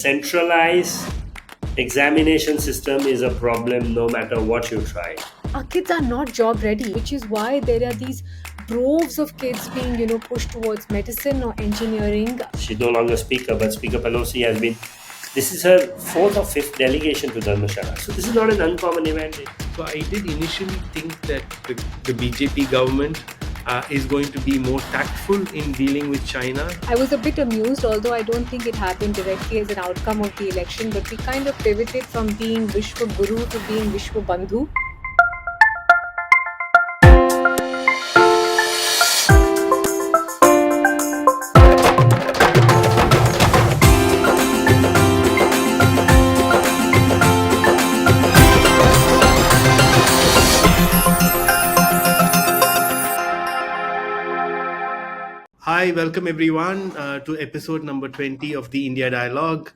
Centralized examination system is a problem no matter what you try. Our kids are not job ready, which is why there are these droves of kids being, pushed towards medicine or engineering. She's no longer Speaker, but Speaker Pelosi has been. This is her fourth or fifth delegation to Dharmshala. So this is not an uncommon event. So I did initially think that the BJP government is going to be more tactful in dealing with China. I was a bit amused, although I don't think it happened directly as an outcome of the election, but we kind of pivoted from being Vishwa Guru to being Vishwa Bandhu. Hi, welcome everyone to episode number 20 of the India Dialogue.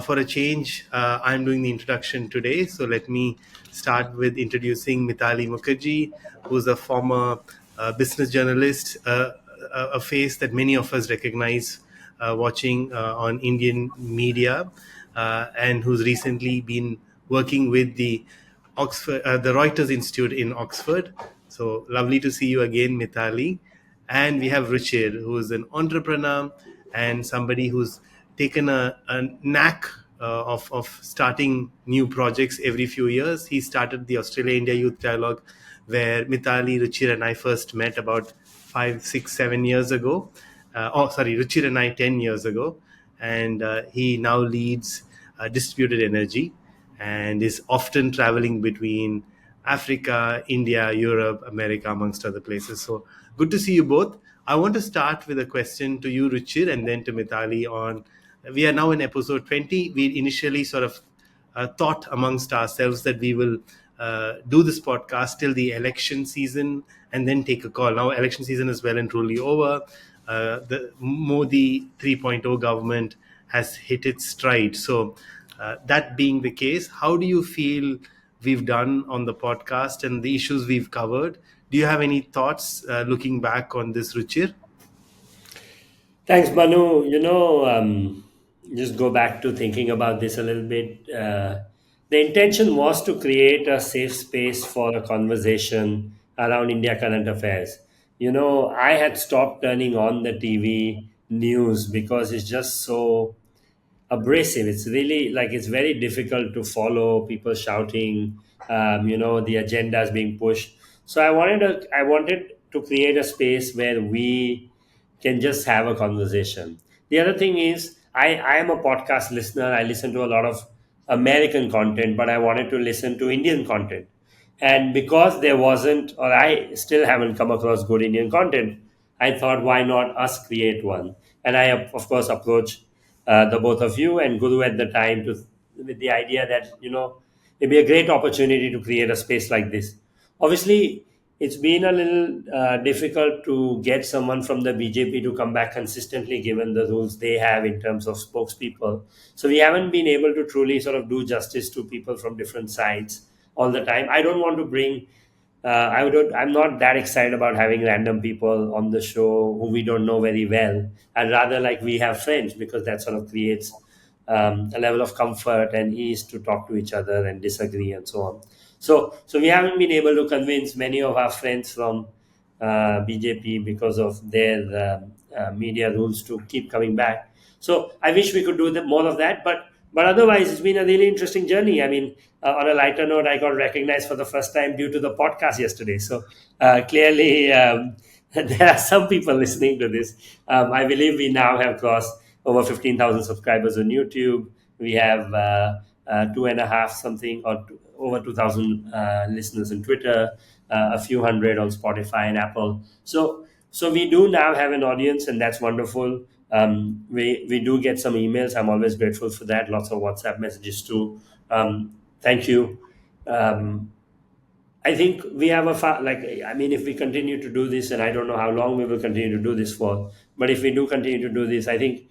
For a change, I'm doing the introduction today. So let me start with introducing Mitali Mukherjee, who's a former business journalist, a face that many of us recognize watching on Indian media, and who's recently been working with the Reuters Institute in Oxford. So lovely to see you again, Mitali. And we have Ruchir, who is an entrepreneur and somebody who's taken a knack of starting new projects every few years. He started the Australia-India Youth Dialogue, where Mitali, Ruchir, and I first met about 5, 6, 7 years ago. Ruchir and I 10 years ago. And he now leads distributed energy and is often traveling between Africa, India, Europe, America, amongst other places. So good to see you both. I want to start with a question to you, Ruchir, and then to Mitali on. We are now in episode 20. We initially sort of thought amongst ourselves that we will do this podcast till the election season and then take a call. Now, election season is well and truly over. The Modi 3.0 government has hit its stride. So, that being the case, how do you feel we've done on the podcast and the issues we've covered? Do you have any thoughts looking back on this, Ruchir? Thanks, Manu. Just go back to thinking about this a little bit. The intention was to create a safe space for a conversation around India current affairs. I had stopped turning on the TV news because it's just so abrasive. It's really like it's very difficult to follow people shouting. The agenda is being pushed. So I wanted to create a space where we can just have a conversation. The other thing is I am a podcast listener. I listen to a lot of American content, but I wanted to listen to Indian content. And because there wasn't, or I still haven't come across good Indian content, I thought, why not us create one? And I, of course, approached the both of you and Guru at the time with the idea that, it'd be a great opportunity to create a space like this. Obviously, it's been a little difficult to get someone from the BJP to come back consistently given the rules they have in terms of spokespeople. So we haven't been able to truly sort of do justice to people from different sides all the time. I don't want to bring. I'm not that excited about having random people on the show who we don't know very well. I'd rather like we have friends because that sort of creates a level of comfort and ease to talk to each other and disagree and so on. So we haven't been able to convince many of our friends from BJP because of their media rules to keep coming back. So I wish we could do more of that, but otherwise it's been a really interesting journey. I mean, on a lighter note, I got recognized for the first time due to the podcast yesterday. So clearly, there are some people listening to this. I believe we now have crossed over 15,000 subscribers on YouTube. We have two and a half something or over 2,000 listeners on Twitter, a few hundred on Spotify and Apple. So we do now have an audience, and that's wonderful. We do get some emails. I'm always grateful for that. Lots of WhatsApp messages too. Thank you. I think we have if we continue to do this, and I don't know how long we will continue to do this for, but if we do continue to do this, I think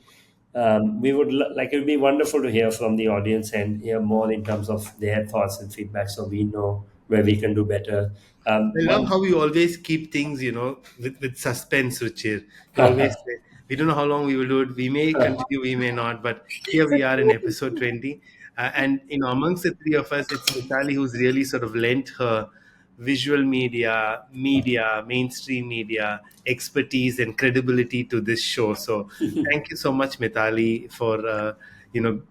we would it would be wonderful to hear from the audience and hear more in terms of their thoughts and feedback, so we know where we can do better. I love One, how you always keep things, with suspense, Ruchir. You always say, We don't know how long we will do it. We may continue, we may not, but here we are in episode 20. And amongst the three of us, it's Mitali who's really sort of lent her visual media, mainstream media expertise and credibility to this show. So thank you so much, Mitali, for you know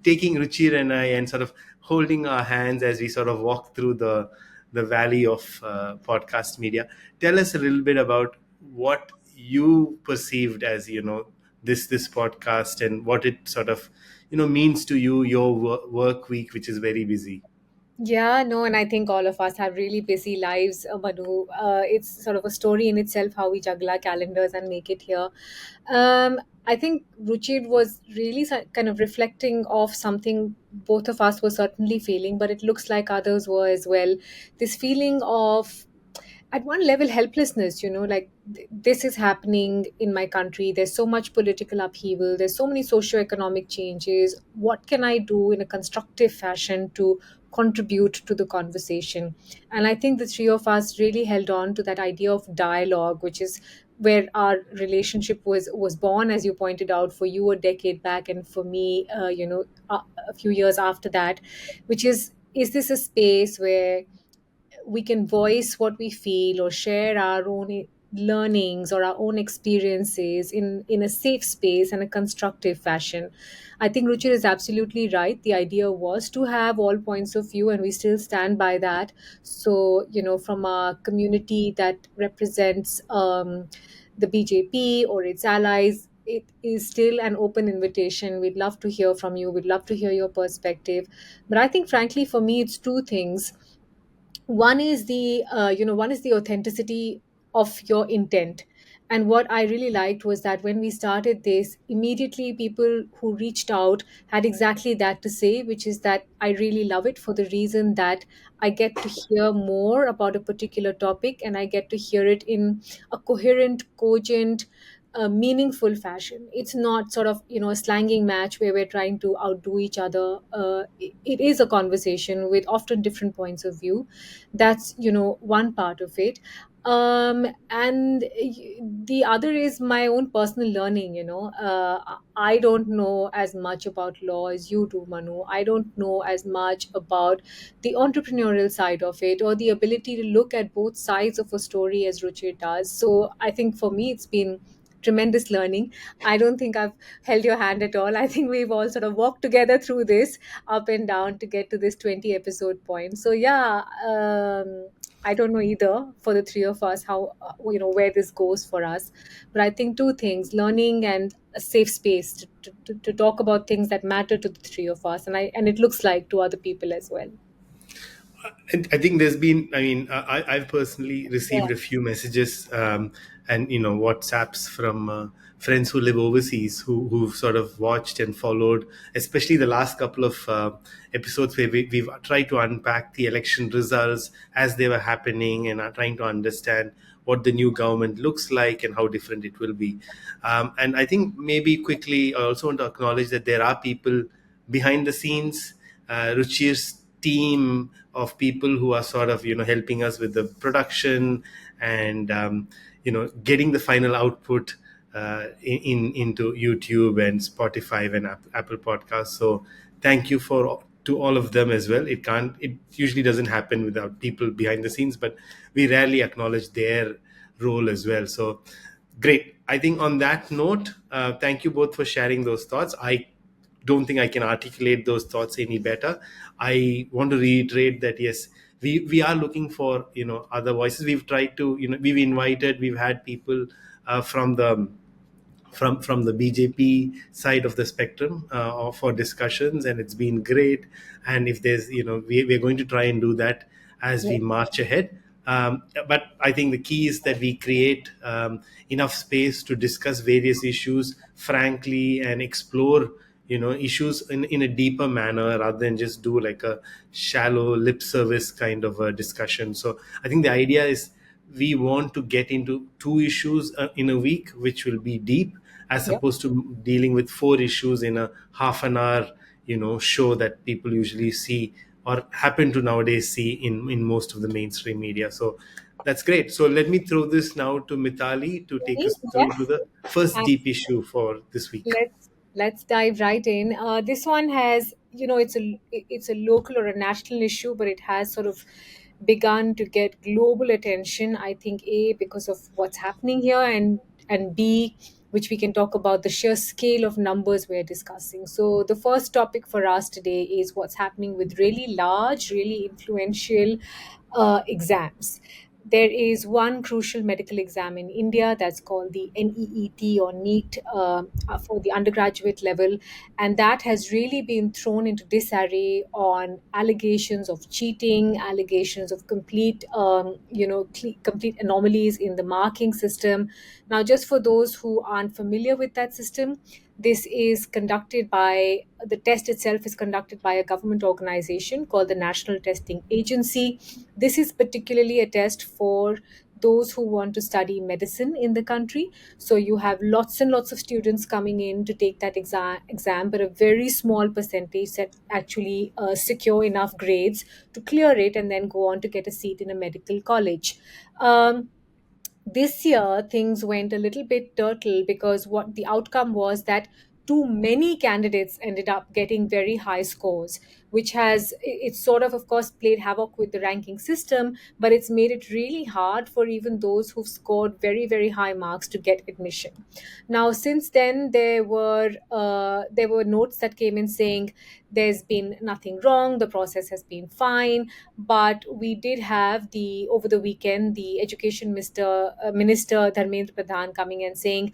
taking Ruchir and I and sort of holding our hands as we sort of walk through the valley of podcast media. Tell us a little bit about what you perceived as this podcast and what it sort of means to you, your work week, which is very busy. Yeah, no, and I think all of us have really busy lives, Manu. It's sort of a story in itself how we juggle our calendars and make it here. I think Ruchir was really kind of reflecting of something both of us were certainly feeling, but it looks like others were as well. This feeling of, at one level, helplessness, like this is happening in my country. There's so much political upheaval, there's so many socio-economic changes. What can I do in a constructive fashion to contribute to the conversation? And I think the three of us really held on to that idea of dialogue, which is where our relationship was born, as you pointed out, for you a decade back, and for me, a few years after that, which is this a space where we can voice what we feel or share our own learnings or our own experiences in a safe space and a constructive fashion? I think Ruchir is absolutely right. The idea was to have all points of view, and we still stand by that. So, from a community that represents the BJP or its allies, it is still an open invitation. We'd love to hear from you. We'd love to hear your perspective. But I think, frankly, for me, it's two things. One is the authenticity of your intent. And what I really liked was that when we started this, immediately people who reached out had exactly that to say, which is that I really love it for the reason that I get to hear more about a particular topic, and I get to hear it in a coherent, cogent, meaningful fashion. It's not sort of a slanging match where we're trying to outdo each other. It is a conversation with often different points of view. That's one part of it. And the other is my own personal learning. I don't know as much about law as you do, Manu. I don't know as much about the entrepreneurial side of it, or the ability to look at both sides of a story as Ruchir does. So I think for me it's been tremendous learning. I don't think I've held your hand at all. I think we've all sort of walked together through this up and down to get to this 20 episode point. So yeah, I don't know either for the three of us how where this goes for us. But I think two things: learning and a safe space to talk about things that matter to the three of us, and it looks like to other people as well. And I think there's been, I mean, I've personally Yeah. received a few messages and, WhatsApps from friends who live overseas who've sort of watched and followed, especially the last couple of episodes where we've tried to unpack the election results as they were happening and are trying to understand what the new government looks like and how different it will be. And I think maybe quickly, I also want to acknowledge that there are people behind the scenes. Ruchir's team of people who are sort of helping us with the production and getting the final output into YouTube and Spotify and Apple Podcasts. So thank you for to all of them as well. It usually doesn't happen without people behind the scenes, but we rarely acknowledge their role as well. So great. I think on that note, thank you both for sharing those thoughts. I don't think I can articulate those thoughts any better. I want to reiterate that yes, we are looking for other voices. We've tried to we've had people from the BJP side of the spectrum for discussions, and it's been great. And if there's we're going to try and do that as we march ahead. But I think the key is that we create enough space to discuss various issues frankly and explore issues in a deeper manner rather than just do like a shallow lip service kind of a discussion. So I think the idea is we want to get into two issues in a week, which will be deep, as Yep. opposed to dealing with four issues in a half an hour show that people usually see or happen to nowadays see in most of the mainstream media. So That's great. So let me throw this now to Mitali to take Me? us through to Yes. the first deep issue for this week. Let's dive right in. This one has, it's a local or a national issue, but it has sort of begun to get global attention. I think A, because of what's happening here, and B, which we can talk about the sheer scale of numbers we're discussing. So the first topic for us today is what's happening with really large, really influential exams. There is one crucial medical exam in India that's called the NEET or NEET for the undergraduate level, and that has really been thrown into disarray on allegations of cheating, allegations of complete anomalies in the marking system. Now, just for those who aren't familiar with that system, the test itself is conducted by a government organization called the National Testing Agency. This is particularly a test for those who want to study medicine in the country. So you have lots and lots of students coming in to take that exam, but a very small percentage that actually secure enough grades to clear it and then go on to get a seat in a medical college. This year things went a little bit turtle because what the outcome was that too many candidates ended up getting very high scores, which has it's sort of course played havoc with the ranking system, but it's made it really hard for even those who've scored very very high marks to get admission. Now since then there were notes that came in saying there's been nothing wrong, the process has been fine, but we did have the over the weekend the education minister Dharmendra Pradhan coming and saying,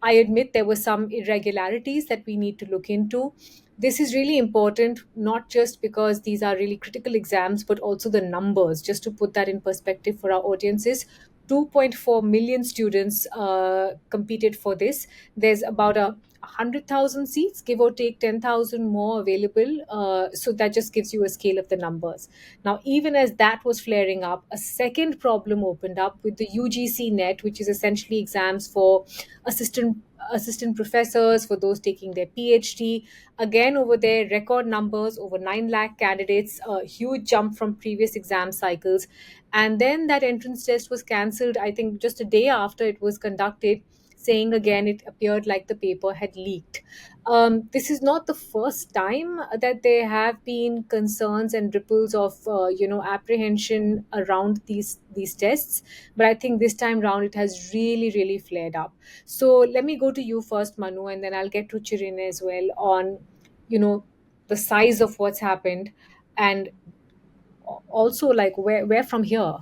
I admit there were some irregularities that we need to look into. This is really important, not just because these are really critical exams, but also the numbers. Just to put that in perspective for our audiences, 2.4 million students competed for this. There's about a 100,000 seats, give or take 10,000 more available. So that just gives you a scale of the numbers. Now, even as that was flaring up, a second problem opened up with the UGC net, which is essentially exams for assistant assistant professors, for those taking their PhD. Again, over there, record numbers, over 9 lakh candidates, a huge jump from previous exam cycles. And then that entrance test was cancelled, I think, just a day after it was conducted, saying again it appeared like the paper had leaked. This is not the first time that there have been concerns and ripples of apprehension around these tests, but I think this time round it has really really flared up. So let me go to you first, Manu, and then I'll get to Chirin as well on you know the size of what's happened, and also like where from here.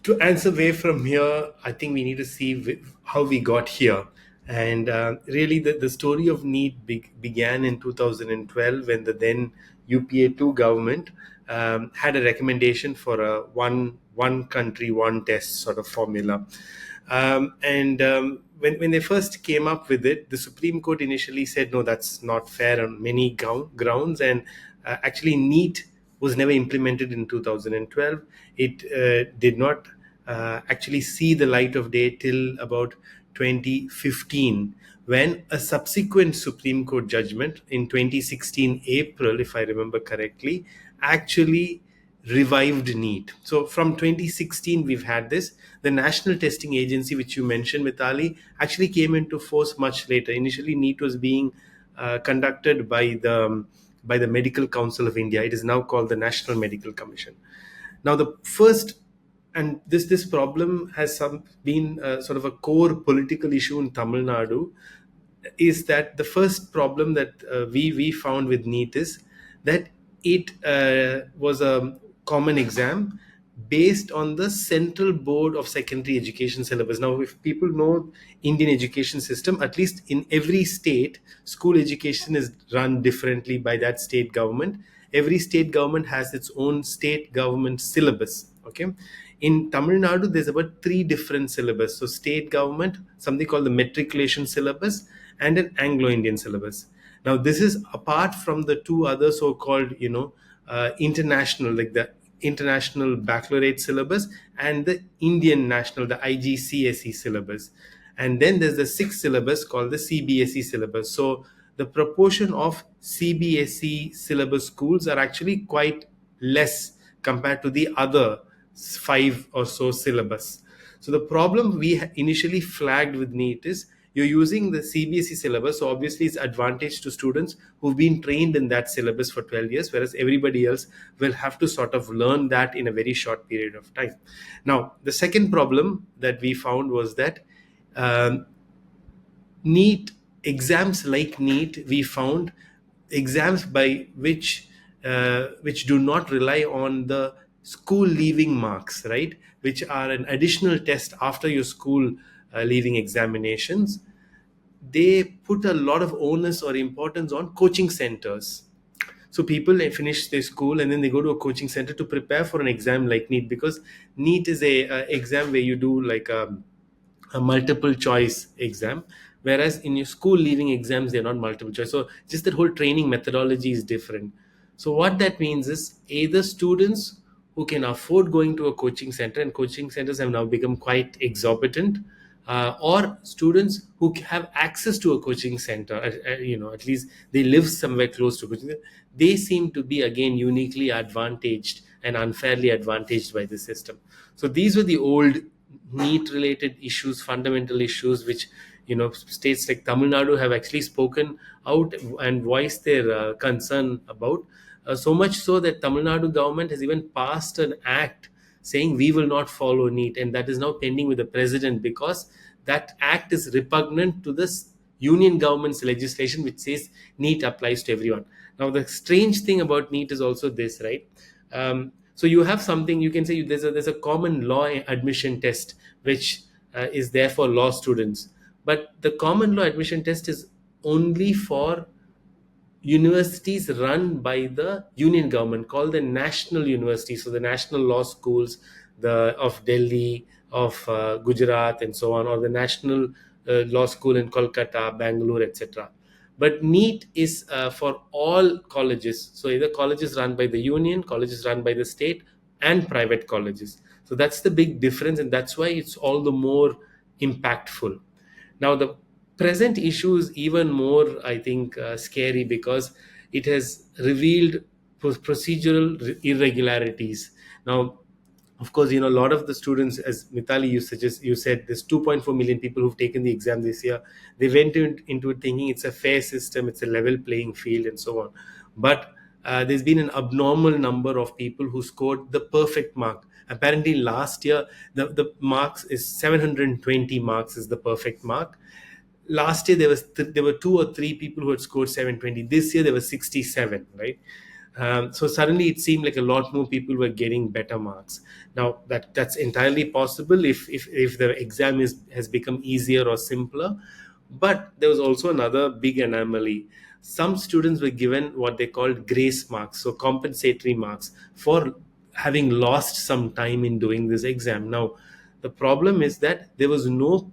To answer where from here, I think we need to see how we got here. And really, the story of NEET began in 2012 when the then UPA 2 government had a recommendation for a one country, one test sort of formula. And when they first came up with it, the Supreme Court initially said, no, that's not fair on many grounds. And actually, NEET was never implemented in 2012. It did not actually see the light of day till about 2015, when a subsequent Supreme Court judgment in 2016 April, if I remember correctly, actually revived NEET. So from 2016, we've had this. The National Testing Agency, which you mentioned, Mitali, actually came into force much later. Initially, NEET was being conducted by the Medical Council of India. It is now called the National Medical Commission. Now, the first, and this problem has been sort of a core political issue in Tamil Nadu, is that the first problem that we found with NEET is that it was a common exam based on the Central Board of Secondary Education syllabus. Now, if people know Indian education system, at least in every state, school education is run differently by that state government. Every state government has its own state government syllabus. Okay, in Tamil Nadu, there's about 3 different syllabus. So, state government, something called the matriculation syllabus, and an Anglo-Indian syllabus. Now, this is apart from the 2 other so-called, international, like the International Baccalaureate syllabus and the Indian National, the IGCSE syllabus. And then there's the 6th syllabus called the CBSE syllabus. So the proportion of CBSE syllabus schools are actually quite less compared to the other five or so syllabus. So the problem we initially flagged with NEET is you're using the CBSE syllabus, so obviously it's advantage to students who've been trained in that syllabus for 12 years, whereas everybody else will have to sort of learn that in a very short period of time. Now, the second problem that we found was that um, NEET exams like NEET, we found exams by which do not rely on the school leaving marks, right? Which are an additional test after your school leaving examinations. They put a lot of onus or importance on coaching centers. So people, they finish their school and then they go to a coaching center to prepare for an exam like NEET, because NEET is a exam where you do like a multiple choice exam, whereas in your school leaving exams they're not multiple choice. So just that whole training methodology is different. So what that means is either students who can afford going to a coaching center, and coaching centers have now become quite exorbitant, or students who have access to a coaching center, at least they live somewhere close to coaching center, they seem to be again uniquely advantaged and unfairly advantaged by the system. So these were the old NEET related issues, fundamental issues, which states like Tamil Nadu have actually spoken out and voiced their concern about. So much so that Tamil Nadu government has even passed an act saying we will not follow NEET, and that is now pending with the president, because that act is repugnant to this union government's legislation which says NEET applies to everyone. Now the strange thing about NEET is also this, right? So you have something, you can say there's a common law admission test which is there for law students, but the common law admission test is only for universities run by the union government, called the national universities. So the national law schools, the of Delhi, of Gujarat, and so on, or the national law school in Kolkata, Bangalore, etc. But NEET is for all colleges. So either colleges run by the union, colleges run by the state, and private colleges. So that's the big difference, and that's why it's all the more impactful. Now, the present issue is even more, I think, scary, because it has revealed procedural irregularities. Now, of course, a lot of the students, as Mitali, you said, there's 2.4 million people who've taken the exam this year. They went into it thinking it's a fair system, it's a level playing field, and so on. But there's been an abnormal number of people who scored the perfect mark. Apparently, last year the marks is 720 marks is the perfect mark. Last year there were two or three people who had scored 720. This year there were 67, right? So suddenly it seemed like a lot more people were getting better marks. Now that's entirely possible if the exam has become easier or simpler. But there was also another big anomaly. Some students were given what they called grace marks, so compensatory marks for having lost some time in doing this exam. Now the problem is that there was no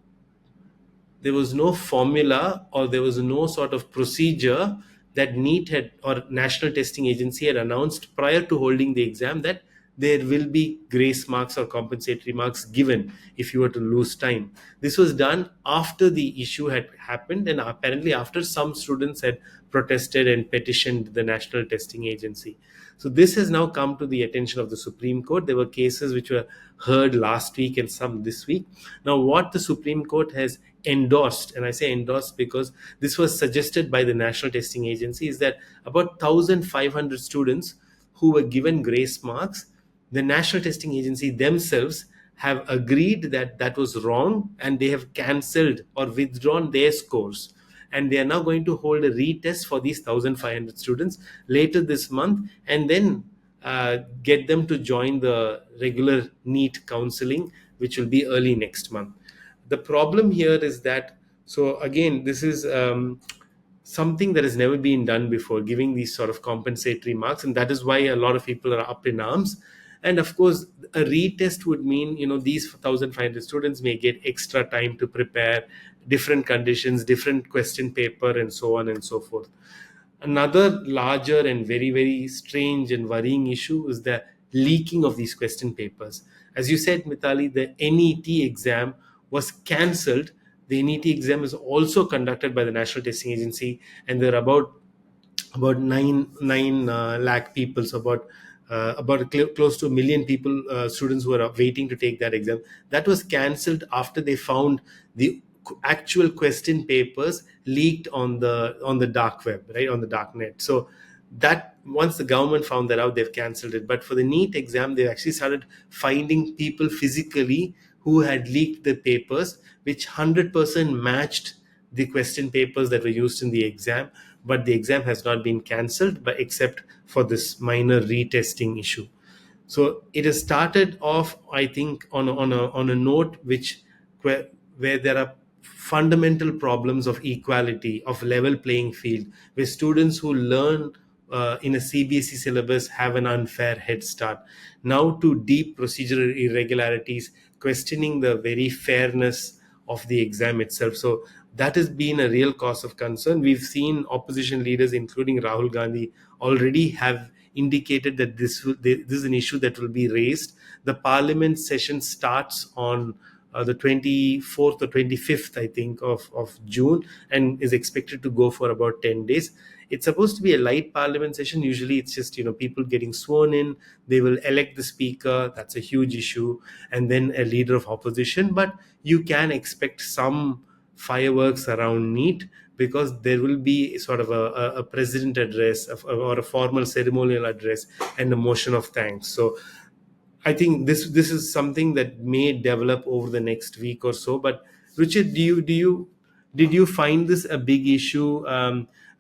formula, or there was no sort of procedure that NEET had, or National Testing Agency had announced prior to holding the exam, that there will be grace marks or compensatory marks given if you were to lose time. This was done after the issue had happened, and apparently after some students had protested and petitioned the National Testing Agency. So this has now come to the attention of the Supreme Court. There were cases which were heard last week and some this week. Now, what the Supreme Court has endorsed, and I say endorsed because this was suggested by the National Testing Agency, is that about 1,500 students who were given grace marks, the National Testing Agency themselves have agreed that that was wrong, and they have cancelled or withdrawn their scores, and they are now going to hold a retest for these 1,500 students later this month, and then get them to join the regular NEET counseling, which will be early next month. The problem here is that, so again, this is something that has never been done before, giving these sort of compensatory marks, and that is why a lot of people are up in arms. And of course, a retest would mean, these 1,500 students may get extra time to prepare, different conditions, different question paper, and so on and so forth. Another larger and very, very strange and worrying issue is the leaking of these question papers. As you said, Mitali, the NET exam was cancelled. The NET exam is also conducted by the National Testing Agency, and there are about nine lakh people, so about close to a million people, students who were waiting to take that exam. That was cancelled after they found the actual question papers leaked on the dark web, right, on the dark net. So that once the government found that out, they've cancelled it. But for the NEET exam, they actually started finding people physically who had leaked the papers, which 100% matched the question papers that were used in the exam. But the exam has not been cancelled, but except for this minor retesting issue. So it has started off, I think, on a note where there are fundamental problems of equality, of level playing field, where students who learn in a CBSE syllabus have an unfair head start. Now to deep procedural irregularities, questioning the very fairness of the exam itself. So that has been a real cause of concern. We've seen opposition leaders, including Rahul Gandhi, already have indicated that this is an issue that will be raised. The parliament session starts on the 24th or 25th, I think, of June, and is expected to go for about 10 days. It's supposed to be a light parliament session. Usually it's just, people getting sworn in. They will elect the speaker. That's a huge issue. And then a leader of opposition. But you can expect some fireworks around NEET, because there will be sort of a president address or a formal ceremonial address and a motion of thanks. So I think this is something that may develop over the next week or so. But Richard, did you find this a big issue,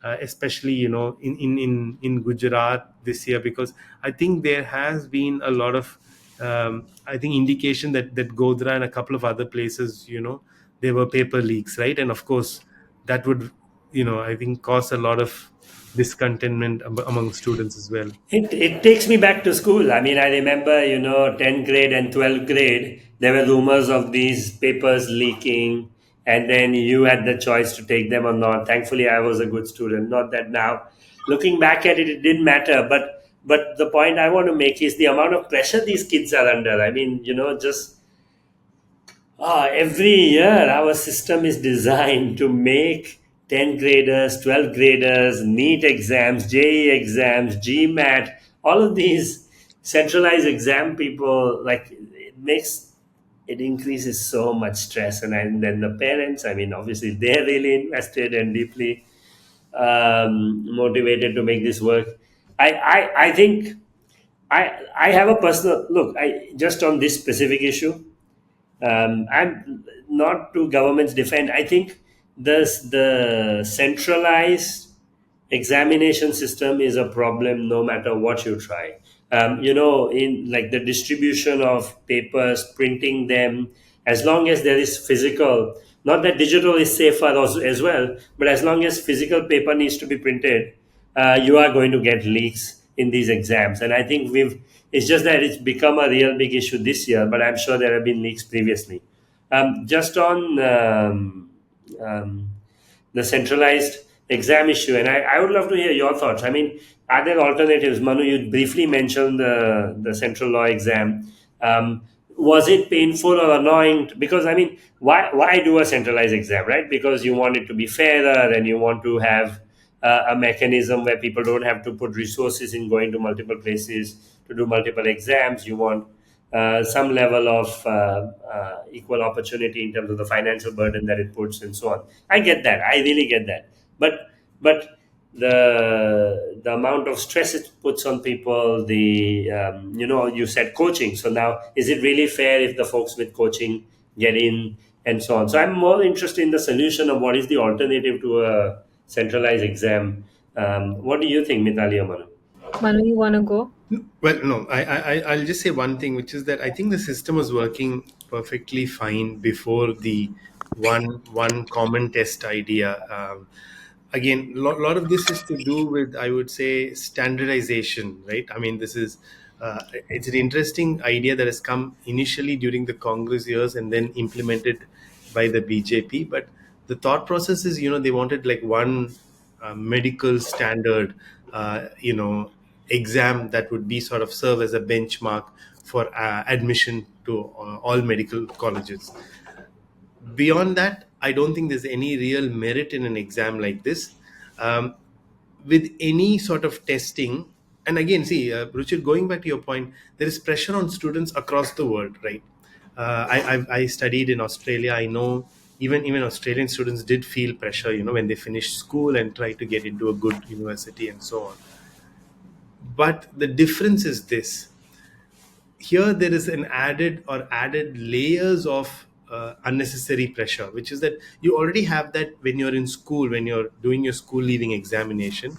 especially in Gujarat this year? Because I think there has been a lot of I think indication that Godhra and a couple of other places, there were paper leaks, right? And of course, that would I think cause a lot of discontentment among students as well. It takes me back to school. I mean, I remember, 10th grade and 12th grade, there were rumors of these papers leaking, and then you had the choice to take them or not. Thankfully, I was a good student. Not that now, looking back at it, it didn't matter. But the point I want to make is the amount of pressure these kids are under. I mean, just every year, our system is designed to make 10 graders, 12 graders, NEET exams, JE exams, GMAT, all of these centralized exam people, like it increases so much stress. And then the parents, I mean, obviously, they're really invested and deeply motivated to make this work. I think I have a personal look. I just on this specific issue. And not to government's defend, I think the centralized examination system is a problem no matter what you try. In like the distribution of papers, printing them, as long as there is physical, not that digital is safer as well, but as long as physical paper needs to be printed, you are going to get leaks in these exams. And I think it's just that it's become a real big issue this year, but I'm sure there have been leaks previously. Just on the centralized exam issue, and I would love to hear your thoughts. I mean, are there alternatives? Manu, you briefly mentioned the central law exam. Was it painful or annoying? Because I mean, why do a centralized exam, right? Because you want it to be fairer, and you want to have a mechanism where people don't have to put resources in going to multiple places to do multiple exams. You want some level of equal opportunity in terms of the financial burden that it puts and so on. I get that. I really get that. But the amount of stress it puts on people, you said coaching. So now, is it really fair if the folks with coaching get in and so on? So I'm more interested in the solution of what is the alternative to a centralized exam. What do you think, Mitali or Manu? Manu, you want to go? Well, no, I'll just say one thing, which is that I think the system was working perfectly fine before the one common test idea. Again, lot of this is to do with, I would say, standardization, right? I mean, it's an interesting idea that has come initially during the Congress years and then implemented by the BJP. But the thought process is, they wanted like one medical standard, exam that would be sort of serve as a benchmark for admission to all medical colleges. Beyond that, I don't think there's any real merit in an exam like this. Um, with any sort of testing, And again, see, Ruchir, going back to your point, there is pressure on students across the world, right? I studied in Australia. I know even Australian students did feel pressure, when they finished school and try to get into a good university and so on. But the difference is this: here there is an added layers of unnecessary pressure, which is that you already have that when you're in school, when you're doing your school leaving examination.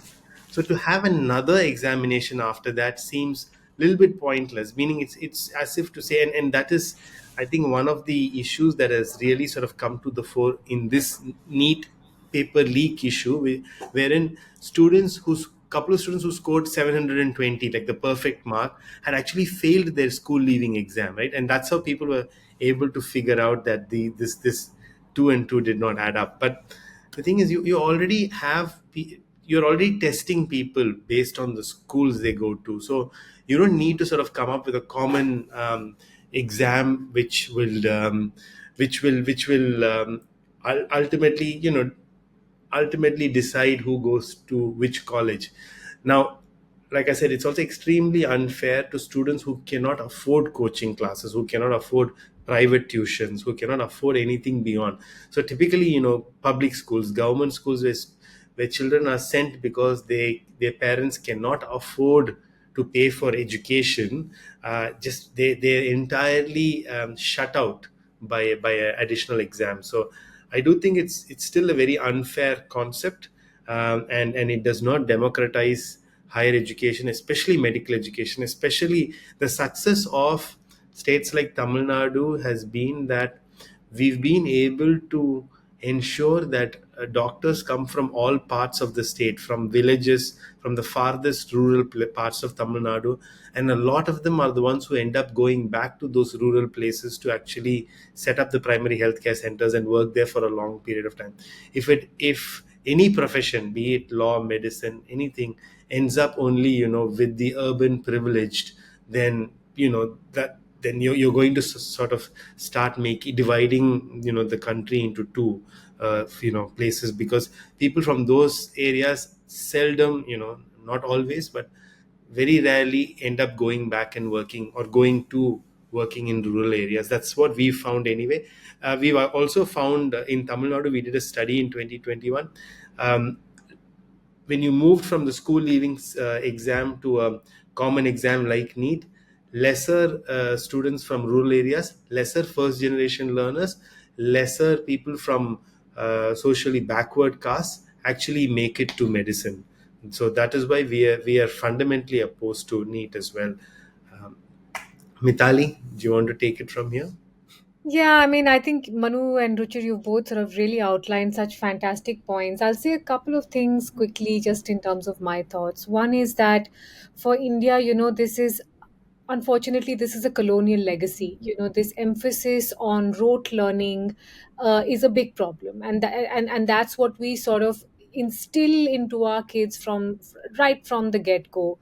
So to have another examination after that seems a little bit pointless, meaning it's as if to say, and that is, I think, one of the issues that has really sort of come to the fore in this neat paper leak issue, wherein students whose couple of students who scored 720, like the perfect mark, had actually failed their school leaving exam, right? And that's how people were able to figure out that this two and two did not add up. But the thing is, you already you're already testing people based on the schools they go to, so you don't need to sort of come up with a common exam which will ultimately, ultimately decide who goes to which college. Now, like I said, it's also extremely unfair to students who cannot afford coaching classes, who cannot afford private tuitions, who cannot afford anything beyond. So typically, public schools, government schools, where children are sent because their parents cannot afford to pay for education, just they're entirely shut out by a additional exam. So I do think it's still a very unfair concept, and it does not democratize higher education, especially medical education. Especially the success of states like Tamil Nadu has been that we've been able to ensure that doctors come from all parts of the state, from villages, from the farthest rural parts of Tamil Nadu, and a lot of them are the ones who end up going back to those rural places to actually set up the primary healthcare centers and work there for a long period of time. If any profession, be it law, medicine, anything, ends up only, with the urban privileged, then that then you're going to sort of start making dividing, the country into two, places, because people from those areas seldom, not always, but very rarely end up going back and working, or going to working in rural areas. That's what we found anyway. We've also found, in Tamil Nadu, we did a study in 2021. um, when you moved from the school leaving exam to a common exam like NEET, lesser students from rural areas, lesser first generation learners, lesser people from socially backward castes actually make it to medicine. So that is why we are fundamentally opposed to NEET as well. Um, Mitali, do you want to take it from here? Yeah, I mean, I think Manu and Ruchir, you both sort of really outlined such fantastic points. I'll say a couple of things quickly, just in terms of my thoughts. One is that for India, this is unfortunately this is a colonial legacy. This emphasis on rote learning is a big problem, and and that's what we sort of instill into our kids from right from the get go.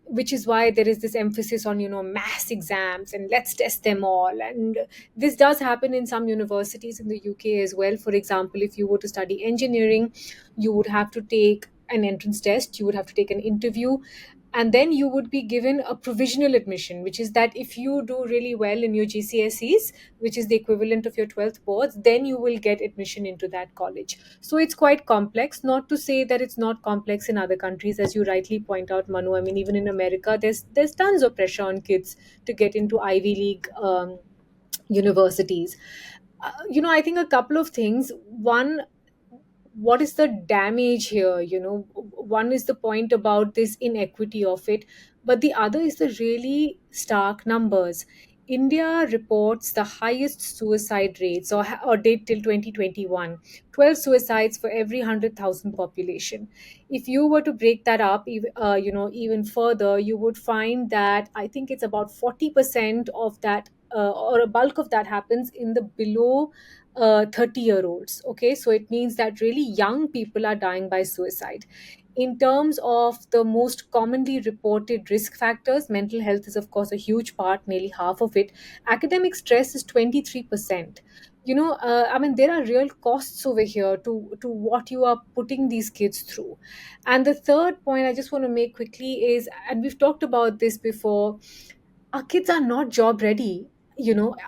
Which is why there is this emphasis on mass exams and let's test them all. And this does happen in some universities in the UK as well. For example, if you were to study engineering, you would have to take an entrance test, you would have to take an interview, and then you would be given a provisional admission, which is that if you do really well in your GCSEs, which is the equivalent of your 12th boards, then you will get admission into that college. So it's quite complex. Not to say that it's not complex in other countries, as you rightly point out, Manu. I mean, even in America, there's tons of pressure on kids to get into Ivy League universities. I think a couple of things. One, what is the damage here? One is the point about this inequity of it, but the other is the really stark numbers. India reports the highest suicide rates, or date till 2021, 12 suicides for every 100,000 population. If you were to break that up even further, you would find that I think it's about 40% of that, or a bulk of that happens in the below 30-year-olds. Okay, so it means that really young people are dying by suicide. In terms of the most commonly reported risk factors, mental health is, of course, a huge part, nearly half of it. Academic stress is 23%. I mean, there are real costs over here to what you are putting these kids through. And the third point I just want to make quickly is, and we've talked about this before, our kids are not job ready.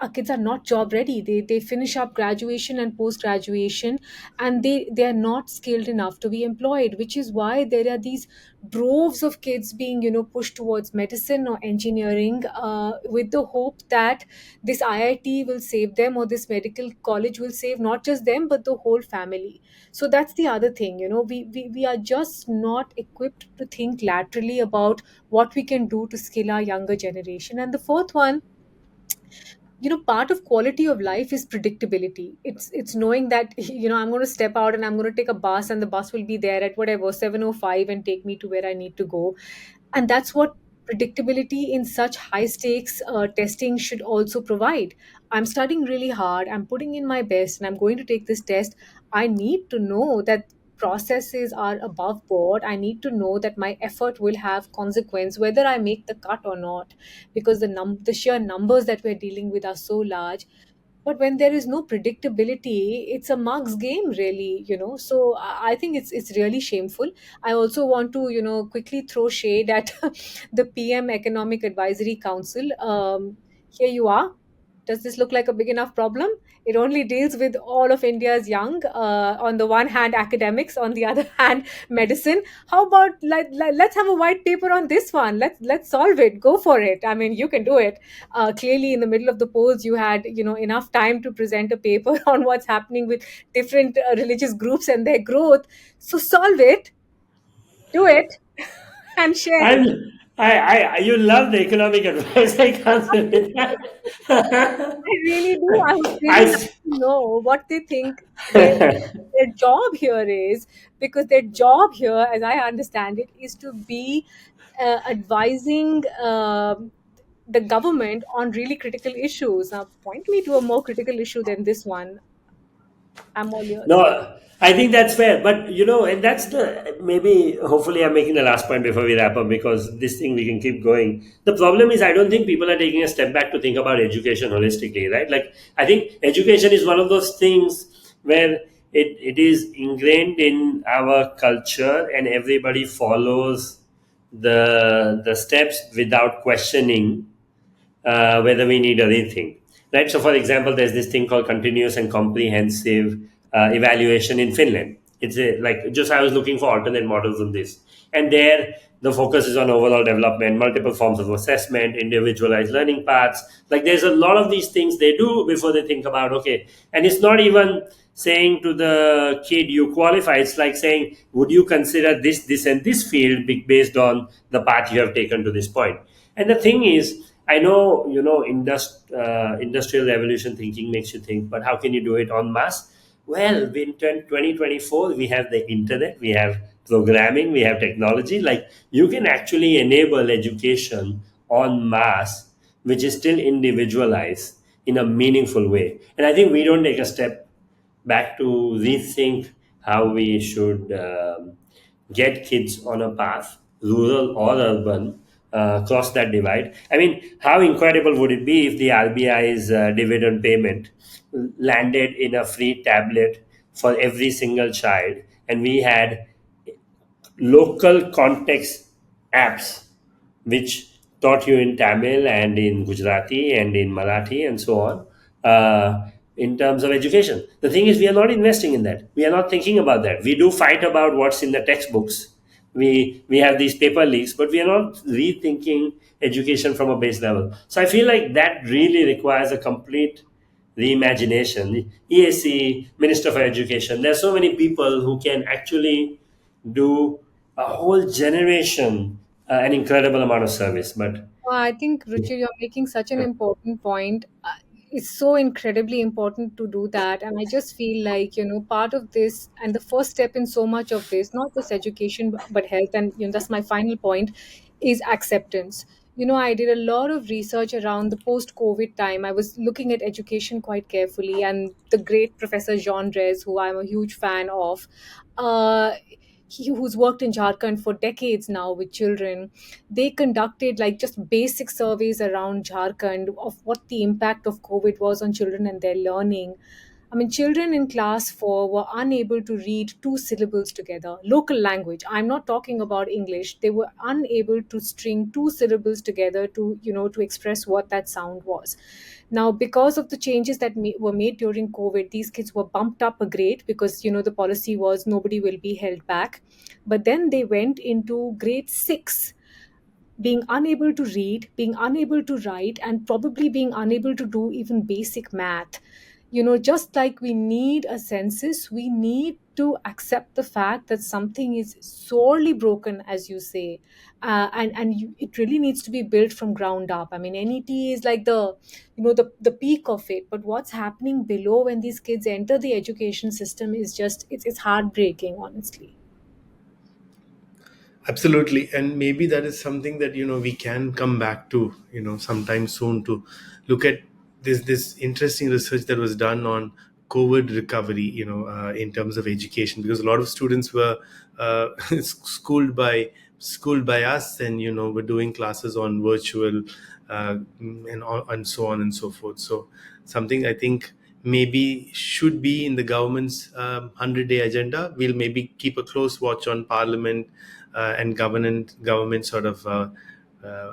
Our kids are not job ready. They finish up graduation and post graduation, and they are not skilled enough to be employed, which is why there are these droves of kids being pushed towards medicine or engineering, with the hope that this IIT will save them, or this medical college will save not just them but the whole family. So that's the other thing. We are just not equipped to think laterally about what we can do to skill our younger generation. And the fourth one, part of quality of life is predictability. It's knowing that I'm going to step out and I'm going to take a bus, and the bus will be there at whatever 7:05 and take me to where I need to go. And that's what predictability in such high stakes testing should also provide. I'm studying really hard, I'm putting in my best, and I'm going to take this test. I need to know that processes are above board. I need to know that my effort will have consequence whether I make the cut or not, because the sheer numbers that we're dealing with are so large. But when there is no predictability, it's a mug's game, really. So I think it's really shameful. I also want to quickly throw shade at the PM Economic Advisory Council. Here you are. Does this look like a big enough problem? It only deals with all of India's young, on the one hand academics, on the other hand medicine. How about let's have a white paper on this one. Let's solve it. Go for it. I mean, you can do it. Clearly, in the middle of the polls, you had enough time to present a paper on what's happening with different religious groups and their growth. So solve it, do it, and share it. I'm, you love the economic advice. I can't believe that. I really do. I would really I, like to know what they think their job here is, because their job here, as I understand it, is to be advising the government on really critical issues. Now, point me to a more critical issue than this one. I'm all ears. No, I think that's fair. But and that's the maybe hopefully I'm making the last point before we wrap up, because this thing we can keep going. The problem is I don't think people are taking a step back to think about education holistically, right? Like I think education is one of those things where it is ingrained in our culture and everybody follows the steps without questioning whether we need a rethink. Right. So, for example, there's this thing called continuous and comprehensive evaluation in Finland. It's like just I was looking for alternate models on this, and there the focus is on overall development, multiple forms of assessment, individualized learning paths. Like there's a lot of these things they do before they think about okay, and it's not even saying to the kid you qualify. It's like saying would you consider this, and this field based on the path you have taken to this point. And the thing is, I know, industrial revolution thinking makes you think, but how can you do it en masse? Well, in 2024, we have the internet, we have programming, we have technology. Like you can actually enable education en masse, which is still individualized in a meaningful way. And I think we don't take a step back to rethink how we should get kids on a path, rural or urban, cross that divide. I mean, how incredible would it be if the RBI's dividend payment landed in a free tablet for every single child, and we had local context apps which taught you in Tamil and in Gujarati and in Marathi and so on, in terms of education. The thing is, we are not investing in that. We are not thinking about that. We do fight about what's in the textbooks. We have these paper leaks, but we are not rethinking education from a base level. So I feel like that really requires a complete reimagination. EAC, Minister for Education, there are so many people who can actually do a whole generation an incredible amount of service. But I think, Ruchir, you're making such an important point. It's so incredibly important to do that. And I just feel like, part of this and the first step in so much of this, not just education, but health, and, that's my final point, is acceptance. I did a lot of research around the post COVID time. I was looking at education quite carefully, and the great Professor Jean Drez, who I'm a huge fan of, uh, who's worked in Jharkhand for decades now with children, they conducted like just basic surveys around Jharkhand of what the impact of COVID was on children and their learning. I mean, children in class 4 were unable to read two syllables together, local language. I'm not talking about English. They were unable to string two syllables together to express what that sound was. Now, because of the changes that were made during COVID, these kids were bumped up a grade because, the policy was nobody will be held back. But then they went into grade 6 being unable to read, being unable to write, and probably being unable to do even basic math. Just like we need a census, we need to accept the fact that something is sorely broken, as you say, it really needs to be built from ground up. I mean, NET is like the peak of it, but what's happening below when these kids enter the education system is just it's heartbreaking, honestly. Absolutely, and maybe that is something that we can come back to sometime soon, to look at this interesting research that was done on COVID recovery, in terms of education, because a lot of students were uh, schooled by us, and we're doing classes on virtual, and so on and so forth. So something I think maybe should be in the government's 100-day agenda. We'll maybe keep a close watch on Parliament and government sort of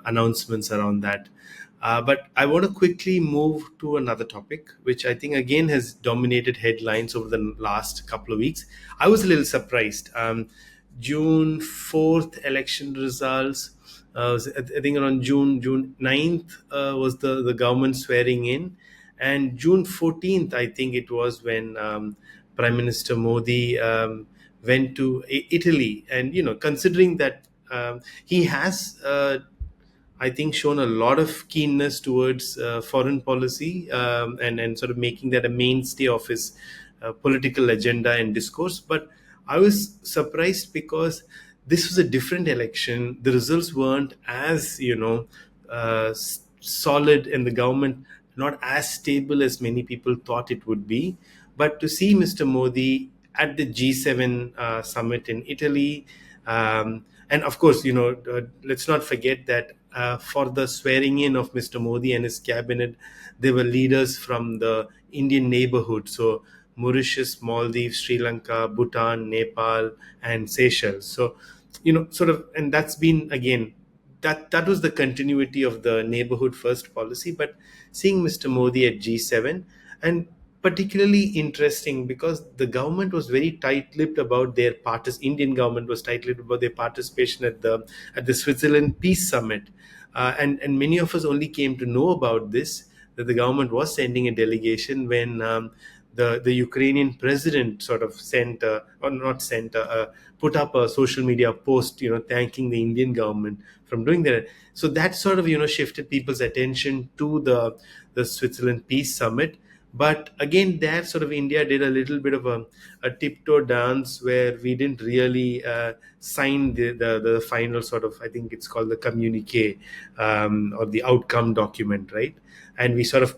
announcements around that. But I want to quickly move to another topic, which I think again has dominated headlines over the last couple of weeks. I was a little surprised. June 4th election results. I think around June 9th was the government swearing in, and June 14th, I think it was when Prime Minister Modi went to Italy, and considering that he has I think shown a lot of keenness towards foreign policy, and sort of making that a mainstay of his political agenda and discourse. But I was surprised because this was a different election. The results weren't as solid, and the government not as stable as many people thought it would be. But to see Mr. Modi at the G7 summit in Italy, and of course, let's not forget that for the swearing in of Mr. Modi and his cabinet, there were leaders from the Indian neighborhood. So Mauritius, Maldives, Sri Lanka, Bhutan, Nepal, and Seychelles. So, sort of, and that's been again, that was the continuity of the neighborhood first policy. But seeing Mr. Modi at G7, and particularly interesting because the government was very tight-lipped about their Indian government was tight-lipped about their participation at the Switzerland Peace Summit, and many of us only came to know about this, that the government was sending a delegation when the Ukrainian president sort of sent or not sent put up a social media post, thanking the Indian government from doing that. So that sort of shifted people's attention to the Switzerland Peace Summit. But again, there sort of India did a little bit of a tiptoe dance where we didn't really sign the final sort of, I think it's called the communique, or the outcome document, right? And we sort of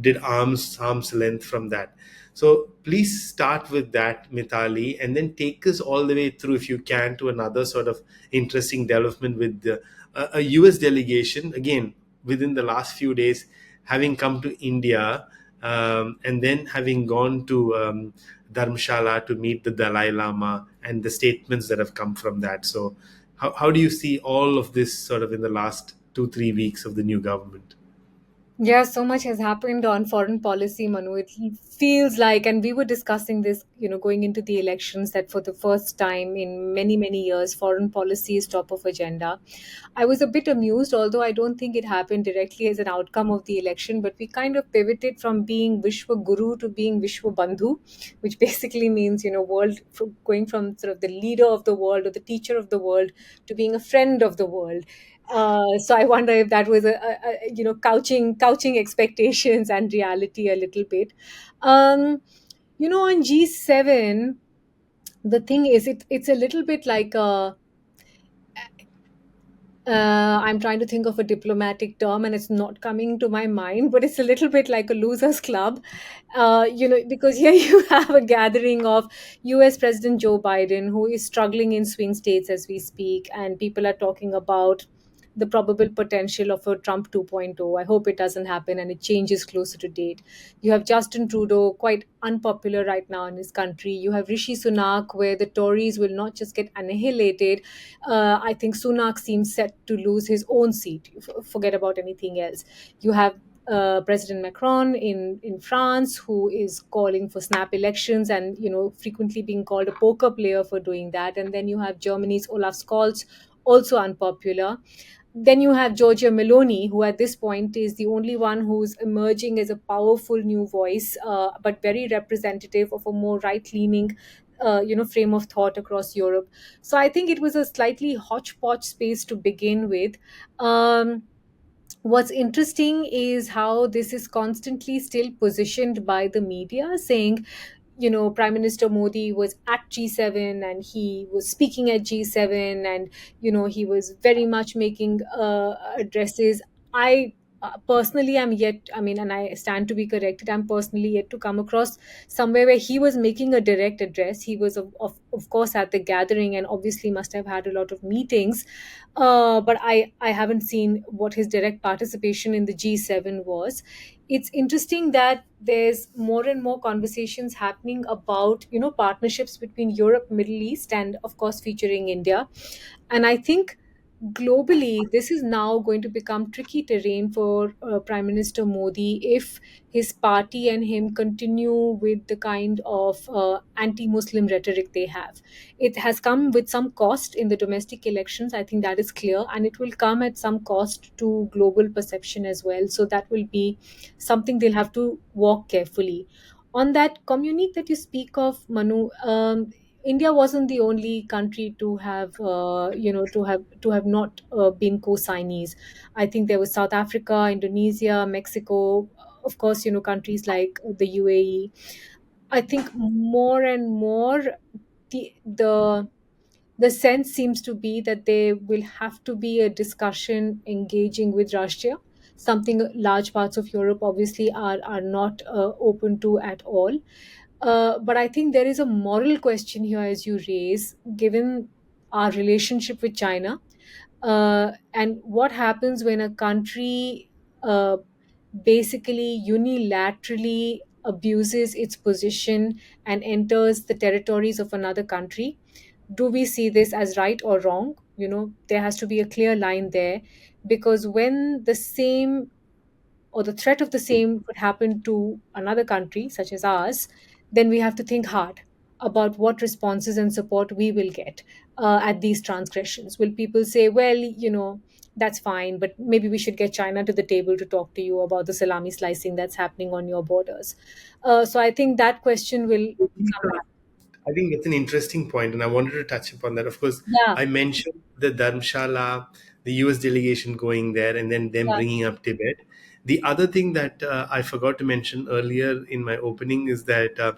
did arm's length from that. So please start with that, Mitali, and then take us all the way through, if you can, to another sort of interesting development with a US delegation, again, within the last few days, having come to India, and then having gone to Dharamshala to meet the Dalai Lama, and the statements that have come from that. So how do you see all of this sort of in the last 2-3 weeks of the new government? Yeah, so much has happened on foreign policy, Manu. It feels like, and we were discussing this, going into the elections, that for the first time in many, many years, foreign policy is top of agenda. I was a bit amused, although I don't think it happened directly as an outcome of the election, but we kind of pivoted from being Vishwa Guru to being Vishwa Bandhu, which basically means, going from sort of the leader of the world or the teacher of the world to being a friend of the world. So I wonder if that was couching expectations and reality a little bit. On G7, the thing is, it's a little bit like I'm trying to think of a diplomatic term and it's not coming to my mind, but it's a little bit like a losers club. Because here you have a gathering of US President Joe Biden, who is struggling in swing states as we speak, and people are talking about the probable potential of a Trump 2.0. I hope it doesn't happen and it changes closer to date. You have Justin Trudeau, quite unpopular right now in his country. You have Rishi Sunak, where the Tories will not just get annihilated. I think Sunak seems set to lose his own seat. Forget about anything else. You have President Macron in France, who is calling for snap elections and frequently being called a poker player for doing that. And then you have Germany's Olaf Scholz, also unpopular. Then you have Giorgia Meloni, who at this point is the only one who's emerging as a powerful new voice, but very representative of a more right-leaning, frame of thought across Europe. So I think it was a slightly hodgepodge space to begin with. What's interesting is how this is constantly still positioned by the media, saying, Prime Minister Modi was at G7 and he was speaking at G7, and, he was very much making addresses. I personally am yet, I mean, and I stand to be corrected, I'm personally yet to come across somewhere where he was making a direct address. He was, of course, at the gathering and obviously must have had a lot of meetings. But I haven't seen what his direct participation in the G7 was. It's interesting that there's more and more conversations happening about partnerships between Europe, Middle East, and of course featuring India. And I think globally this is now going to become tricky terrain for Prime Minister Modi if his party and him continue with the kind of anti-Muslim rhetoric they have. It has come with some cost in the domestic elections, I think that is clear, and it will come at some cost to global perception as well. So that will be something they'll have to walk carefully. On that communique that you speak of, Manu, India wasn't the only country to have, to have not been co-signees. I think there was South Africa, Indonesia, Mexico, of course, countries like the UAE. I think more and more the the the sense seems to be that there will have to be a discussion engaging with Russia, something large parts of Europe obviously are not open to at all. But I think there is a moral question here, as you raise, given our relationship with China. And what happens when a country basically unilaterally abuses its position and enters the territories of another country? Do we see this as right or wrong? There has to be a clear line there, because when the same or the threat of the same could happen to another country such as ours, then we have to think hard about what responses and support we will get at these transgressions. Will people say, well, that's fine, but maybe we should get China to the table to talk to you about the salami slicing that's happening on your borders? So I think that question will come back. I think that's an interesting point, and I wanted to touch upon that. Of course, Yeah, I mentioned the Dharamshala, the US delegation going there, and then them yeah. bringing up Tibet. The other thing that I forgot to mention earlier in my opening is that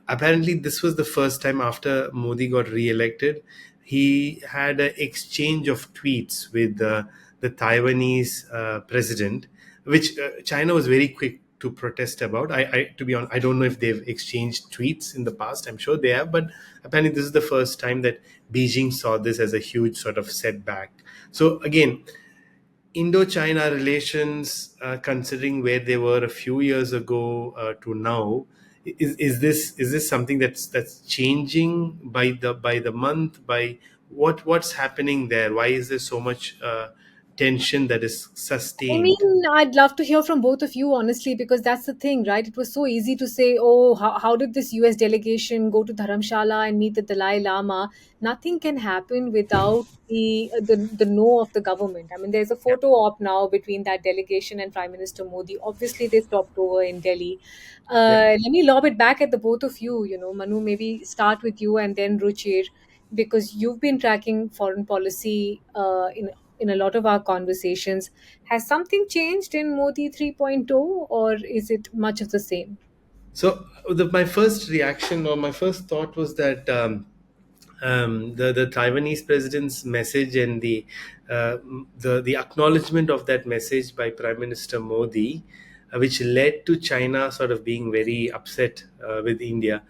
apparently this was the first time after Modi got re-elected, he had an exchange of tweets with the Taiwanese president, which China was very quick to protest about. To be honest, I don't know if they've exchanged tweets in the past. I'm sure they have, but apparently this is the first time that Beijing saw this as a huge sort of setback. So again, Indo-China relations, considering where they were a few years ago to now, is this something that's changing by the month? By what's happening there? Why is there so much tension that is I sustained? mean, I'd love to hear from both of you, honestly, because that's the thing, right? It was so easy to say, oh, how did this US delegation go to Dharamshala and meet the Dalai Lama? Nothing can happen without the no of the government. I mean, there's a photo op now between that delegation and Prime Minister Modi. Obviously, they stopped over in Delhi. Yeah. Let me lob it back at the both of you. Manu, maybe start with you and then Ruchir, because you've been tracking foreign policy in a lot of our conversations. Has something changed in Modi 3.0, or is it much of the same? So my first reaction or my first thought was that the Taiwanese president's message and uh, the acknowledgement of that message by Prime Minister Modi, which led to China sort of being very upset with India,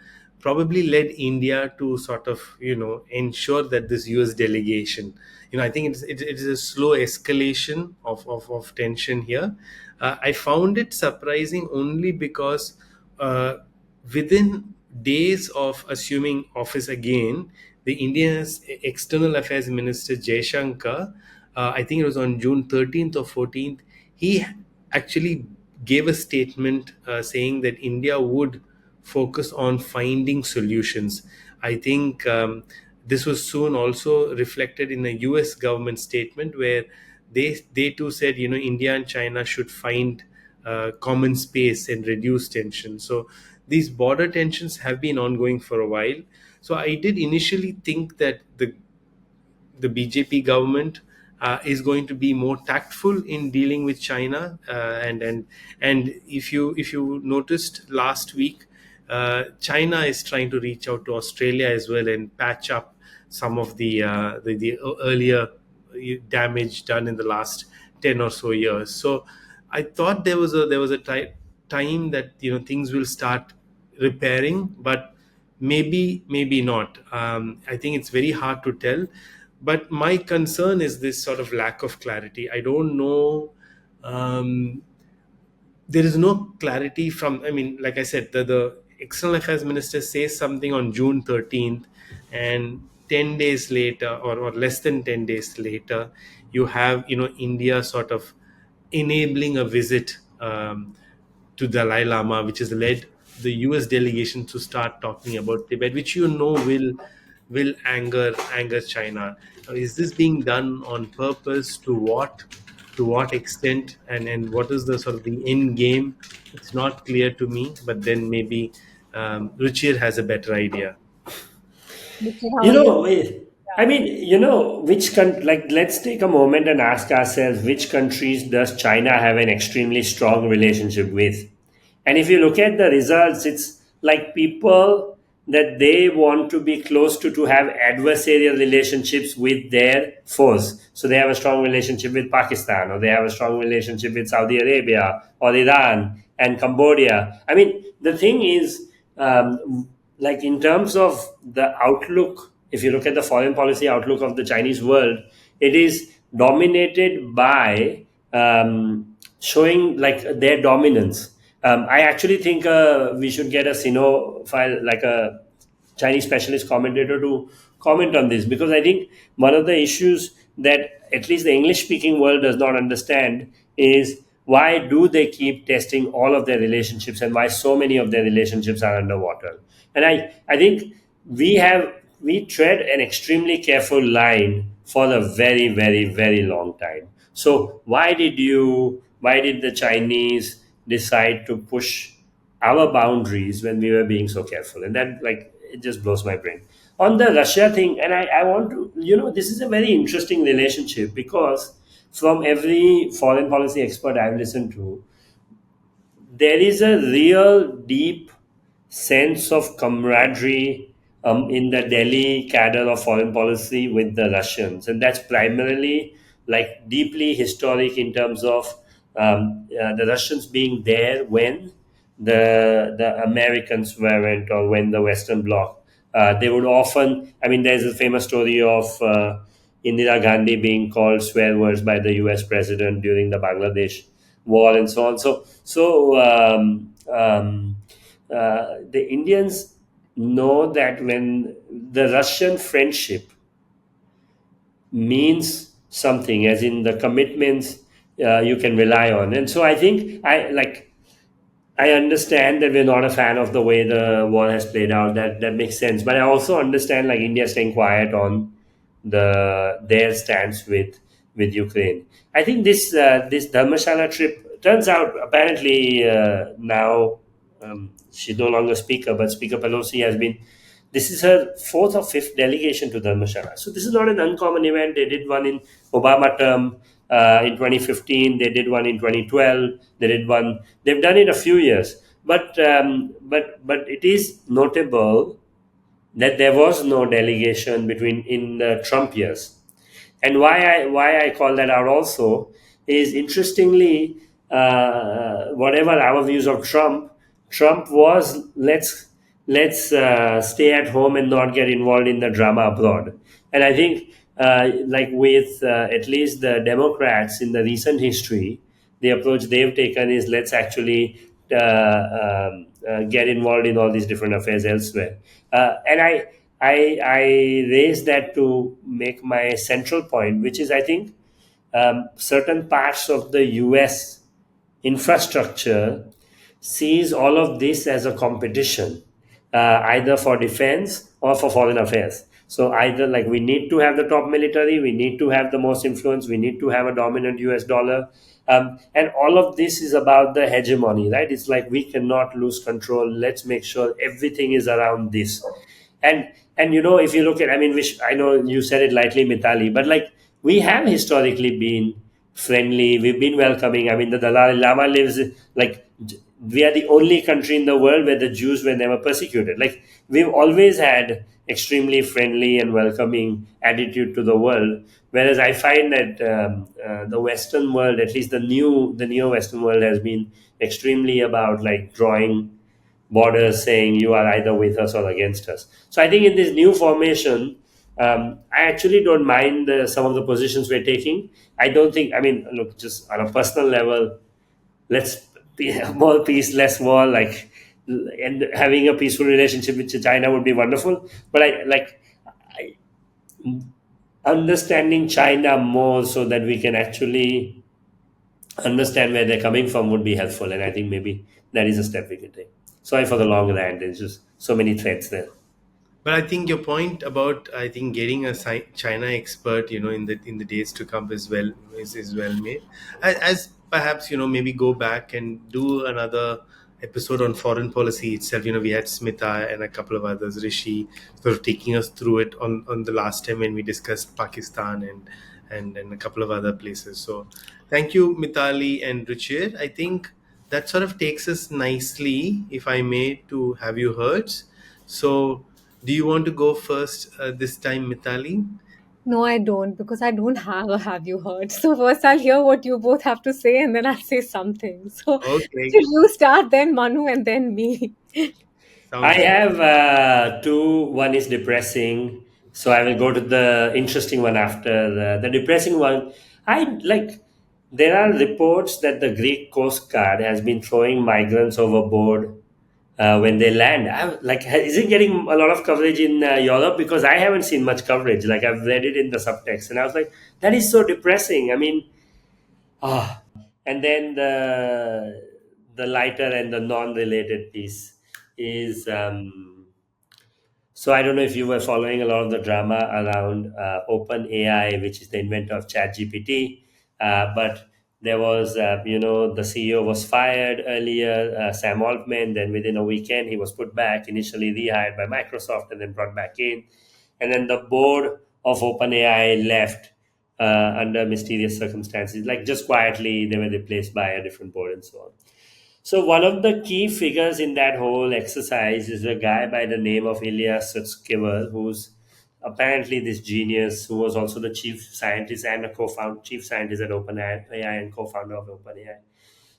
probably led India to sort of, ensure that this US delegation, I think it is a slow escalation of tension here. I found it surprising only because uh, within days of assuming office again, the India's External Affairs Minister Jaishankar, I think it was on June 13th or 14th, he actually gave a statement saying that India would focus on finding solutions. I think this was soon also reflected in a US government statement where they too said, India and China should find common space and reduce tension. So these border tensions have been ongoing for a while. So I did initially think that the BJP government is going to be more tactful in dealing with China, and if you noticed last week, China is trying to reach out to Australia as well and patch up some of the earlier damage done in the last 10 or so years. So I thought there was a time that things will start repairing, but maybe not. I think it's very hard to tell, but my concern is this sort of lack of clarity. I don't know. There is no clarity from, I mean, like I said, the external affairs minister says something on June 13th, and 10 days later, or less than 10 days later, you have India sort of enabling a visit to Dalai Lama, which has led the US delegation to start talking about Tibet, which will anger China. Is this being done on purpose? To what extent, and what is the sort of the end game? It's not clear to me. But then maybe Ruchir has a better idea. Ruchir, how You are you? know, I mean, like, let's take a moment and ask ourselves, which countries does China have an extremely strong relationship with? And if you look at the results, it's like people that they want to be close to have adversarial relationships with their foes. So they have a strong relationship with Pakistan, or they have a strong relationship with Saudi Arabia, or Iran and Cambodia. I mean, the thing is, like, in terms of the outlook, if you look at the foreign policy outlook of the Chinese world, it is dominated by showing like their dominance. I actually think we should get a Sinophile, like a Chinese specialist commentator, to comment on this, because I think one of the issues that at least the English speaking world does not understand is why do they keep testing all of their relationships, and why so many of their relationships are underwater. And I think we tread an extremely careful line for a very, very, very long time. So why did the Chinese decide to push our boundaries when we were being so careful? And that, like, it just blows my brain. On the Russia thing, and I want to, this is a very interesting relationship, because from every foreign policy expert I've listened to, there is a real deep sense of camaraderie in the Delhi cadre of foreign policy with the Russians, and that's primarily like deeply historic in terms of the Russians being there when the Americans weren't, or when the Western Bloc. They would often. I mean, there's a famous story of Indira Gandhi being called swear words by the U.S. president during the Bangladesh war, and so on. The Indians know that when the Russian friendship means something, as in the commitments you can rely on. And so I think I understand that we're not a fan of the way the war has played out. That makes sense. But I also understand, like, India staying quiet on their stance with Ukraine. I think this Dharmashala trip turns out, apparently, now she's no longer speaker, but Speaker Pelosi has been. This is her fourth or fifth delegation to Dharmashala. So this is not an uncommon event. They did one in Obama term in 2015. They did one in 2012. They did one. They've done it a few years. But it is notable that there was no delegation between in the Trump years. And why I call that out also is, interestingly, whatever our views of Trump was, let's stay at home and not get involved in the drama abroad. And I think, like with at least the Democrats in the recent history, the approach they've taken is let's actually get involved in all these different affairs elsewhere. And I raise that to make my central point, which is I think certain parts of the US infrastructure sees all of this as a competition, either for defense or for foreign affairs. So either like we need to have the top military, we need to have the most influence, we need to have a dominant US dollar. And all of this is about the hegemony, right? It's like we cannot lose control. Let's make sure everything is around this. And if you look at, I mean, which I know you said it lightly, Mitali, but like we have historically been friendly, we've been welcoming. I mean, the Dalai Lama lives like we are the only country in the world where the Jews were never persecuted. Like we've always had extremely friendly and welcoming attitude to the world. Whereas I find that the Western world, at least the neo Western world, has been extremely about like drawing borders, saying you are either with us or against us. So I think in this new formation, I actually don't mind some of the positions we're taking. I don't think, I mean, look, just on a personal level, let's be more peace, less war, like, and having a peaceful relationship with China would be wonderful. But I, understanding China more so that we can actually understand where they're coming from would be helpful. And I think maybe that is a step we can take. Sorry for the long rant. There's just so many threads there. But I think your point about, I think, getting a China expert, in the days to come is well made. As perhaps, maybe go back and do another episode on foreign policy itself. We had Smita and a couple of others, Rishi, sort of taking us through it on the last time when we discussed Pakistan and a couple of other places. So thank you, Mitali and Ruchir. I think that sort of takes us nicely, if I may, to have you heard. So do you want to go first this time, Mitali? No, I don't, because I don't have a have you heard. So first I'll hear what you both have to say and then I'll say something. So Okay, should you start, then Manu, and then me? I sounds good. have two. One is depressing, so I will go to the interesting one after the depressing one. I like. There are reports that the Greek Coast Guard has been throwing migrants overboard when they land. Like, is it getting a lot of coverage in Europe? Because I haven't seen much coverage. Like, I've read it in the subtext, and I was like, that is so depressing. I mean, and then the lighter and the non-related piece is. So I don't know if you were following a lot of the drama around OpenAI, which is the inventor of ChatGPT. But there was, the CEO was fired earlier, Sam Altman. Then within a weekend, he was put back, initially rehired by Microsoft and then brought back in. And then the board of OpenAI left under mysterious circumstances. Like just quietly, they were replaced by a different board and so on. So one of the key figures in that whole exercise is a guy by the name of Ilya Sutskever, who's apparently this genius who was also the chief scientist and a chief scientist at OpenAI and co-founder of OpenAI.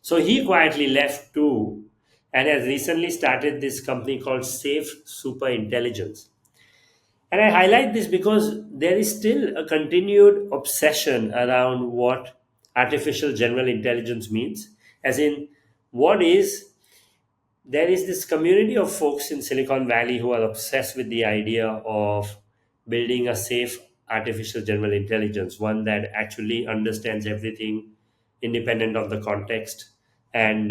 So he quietly left too, and has recently started this company called Safe Super Intelligence. And I highlight this because there is still a continued obsession around what artificial general intelligence means, as in what is there is this community of folks in Silicon Valley who are obsessed with the idea of building a safe artificial general intelligence, one that actually understands everything independent of the context and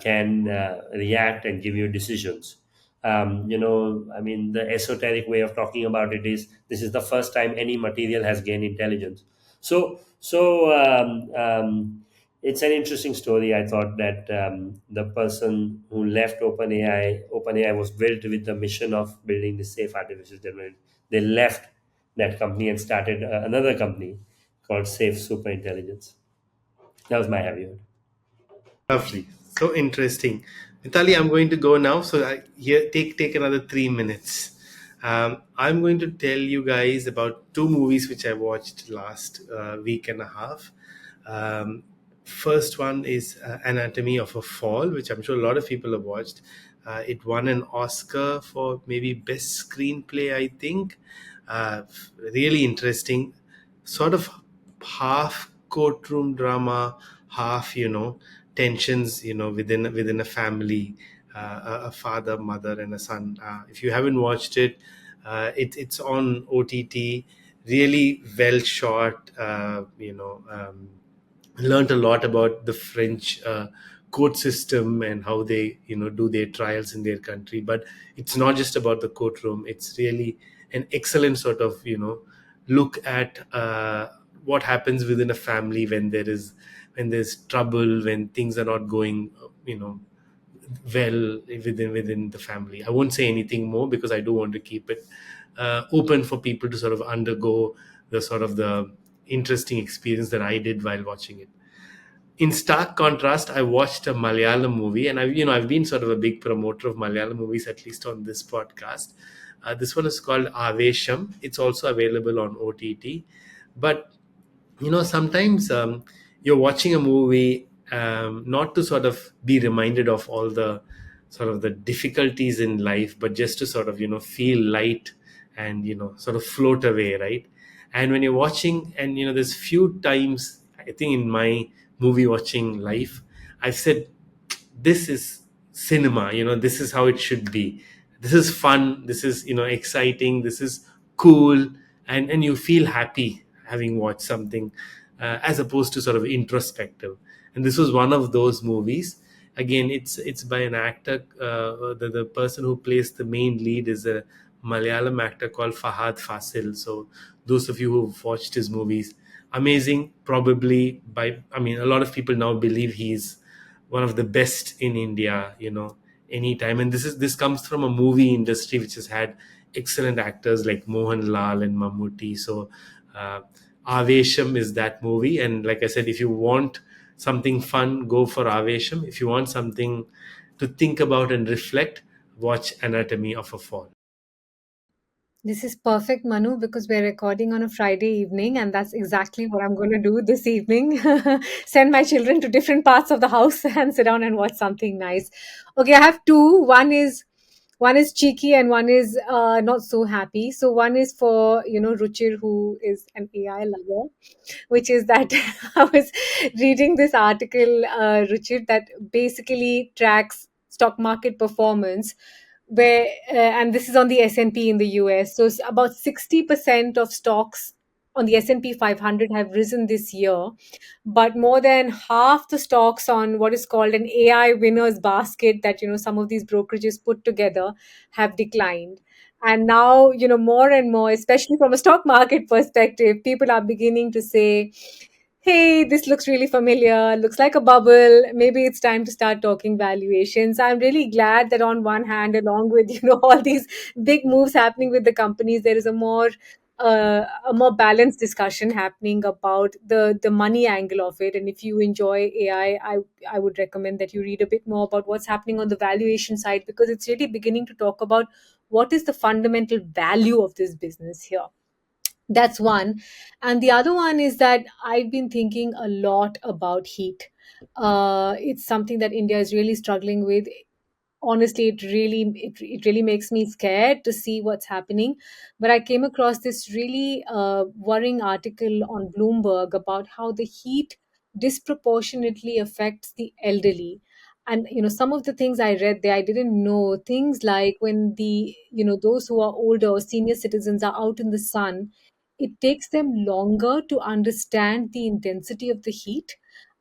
can react and give you decisions. I mean, the esoteric way of talking about it is this is the first time any material has gained intelligence. So it's an interesting story. I thought that the person who left OpenAI was built with the mission of building the safe artificial general. They left that company and started another company called Safe Super Intelligence. That was my heavy. Lovely. So interesting. Mitali, I'm going to go now. So here, take another 3 minutes. I'm going to tell you guys about two movies which I watched last week and a half. First one is Anatomy of a Fall, which I'm sure a lot of people have watched. It won an Oscar for maybe best screenplay, I think. Really interesting, sort of half courtroom drama, half tensions within a family, a father, mother, and a son. If you haven't watched it, it's on OTT. Really well shot. Learned a lot about the French court system and how they do their trials in their country. But it's not just about the courtroom. It's really an excellent sort of look at what happens within a family when there's trouble, when things are not going well within the family. I won't say anything more because I do want to keep it open for people to sort of undergo the interesting experience that I did while watching it. In stark contrast, I watched a Malayalam movie, and I've been sort of a big promoter of Malayalam movies, at least on this podcast. This one is called Avesham. It's also available on OTT. But sometimes you're watching a movie, not to sort of be reminded of all the sort of the difficulties in life, but just to sort of feel light and sort of float away, right? And when you're watching, and there's few times, I think, in my movie watching life, I've said, this is cinema, this is how it should be. This is fun, this is exciting, this is cool. And you feel happy having watched something, as opposed to sort of introspective. And this was one of those movies. Again, it's by an actor. The person who plays the main lead is a Malayalam actor called Fahad Fasil. So those of you who've watched his movies, amazing. Probably, I mean, a lot of people now believe he's one of the best in India, anytime. And this comes from a movie industry which has had excellent actors like Mohan Lal and Mammootty. So uh, Avesham is that movie. And like I said, if you want something fun, go for Avesham. If you want something to think about and reflect, watch Anatomy of a Fall. This is perfect, Manu, because we're recording on a Friday evening, and that's exactly what I'm going to do this evening. Send my children to different parts of the house and sit down and watch something nice. Okay, I have two. One is cheeky and one is not so happy. So one is for Ruchir, who is an AI lover, which is that I was reading this article, Ruchir, that basically tracks stock market performance, where and this is on the S&P in the US. So about 60% of stocks on the S&P 500 have risen this year, but more than half the stocks on what is called an AI winners basket that some of these brokerages put together have declined. And now, more and more, especially from a stock market perspective, people are beginning to say, hey, this looks really familiar, looks like a bubble. Maybe it's time to start talking valuations. I'm really glad that on one hand, along with all these big moves happening with the companies, there is a more balanced discussion happening about the money angle of it. And if you enjoy AI, I would recommend that you read a bit more about what's happening on the valuation side, because it's really beginning to talk about what is the fundamental value of this business here. That's one. And the other one is that I've been thinking a lot about heat. It's something that India is really struggling with. Honestly, it really makes me scared to see what's happening. But I came across this really worrying article on Bloomberg about how the heat disproportionately affects the elderly. And some of the things I read there, I didn't know. Things like when the those who are older or senior citizens are out in the sun, it takes them longer to understand the intensity of the heat,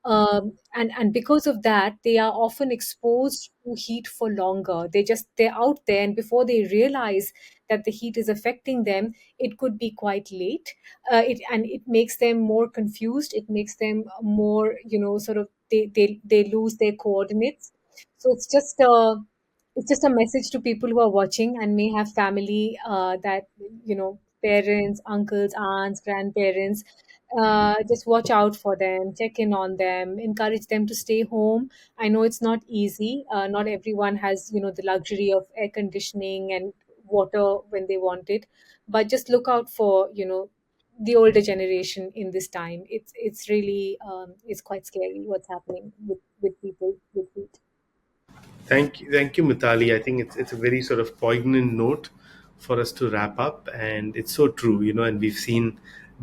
and because of that they are often exposed to heat for longer. They're out there, and before they realize that the heat is affecting them, it could be quite late. It makes them more confused. It makes them more, sort of, they lose their coordinates. So it's just a message to people who are watching and may have family, that parents, uncles, aunts, grandparents. Just watch out for them, check in on them, encourage them to stay home. I know it's not easy. Not everyone has the luxury of air conditioning and water when they want it, but just look out for the older generation in this time. It's really it's quite scary what's happening with people with heat. Thank you, Mitali. I think it's a very sort of poignant note for us to wrap up, and it's so true, And we've seen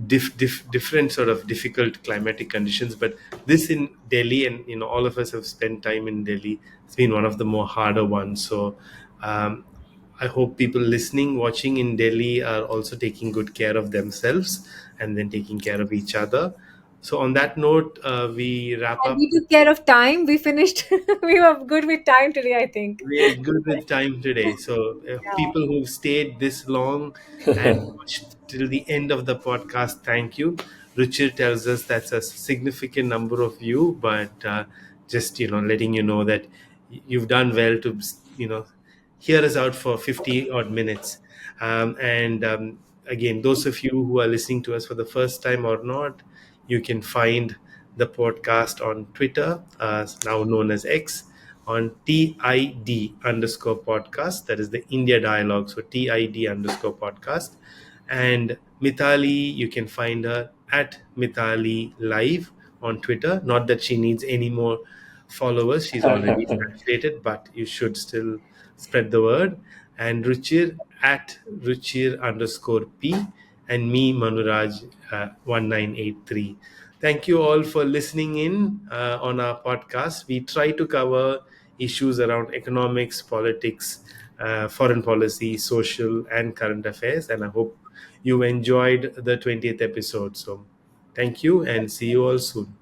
different sort of difficult climatic conditions, but this in Delhi, and all of us have spent time in Delhi. It's been one of the more harder ones. So, um, I hope people listening, watching in Delhi are also taking good care of themselves and then taking care of each other. So, on that note, we wrap And up. we took care of time. We finished. We were good with time today, I think. We are good with time today. So, Yeah. people who've stayed this long and watched till the end of the podcast, thank you. Ruchir tells us that's a significant number of you, but just letting you know that you've done well to hear us out for 50 odd minutes. And again, those of you who are listening to us for the first time or not, you can find the podcast on Twitter, now known as X, on TID underscore podcast. That is the India Dialogue. So TID underscore podcast. And Mitali, you can find her at Mitali Live on Twitter. Not that she needs any more followers, she's already saturated, but you should still spread the word. And Ruchir at Ruchir underscore P, and me, Manuraj 1983. Thank you all for listening in on our podcast. We try to cover issues around economics, politics, foreign policy, social, and current affairs. And I hope you enjoyed the 20th episode. So thank you and see you all soon.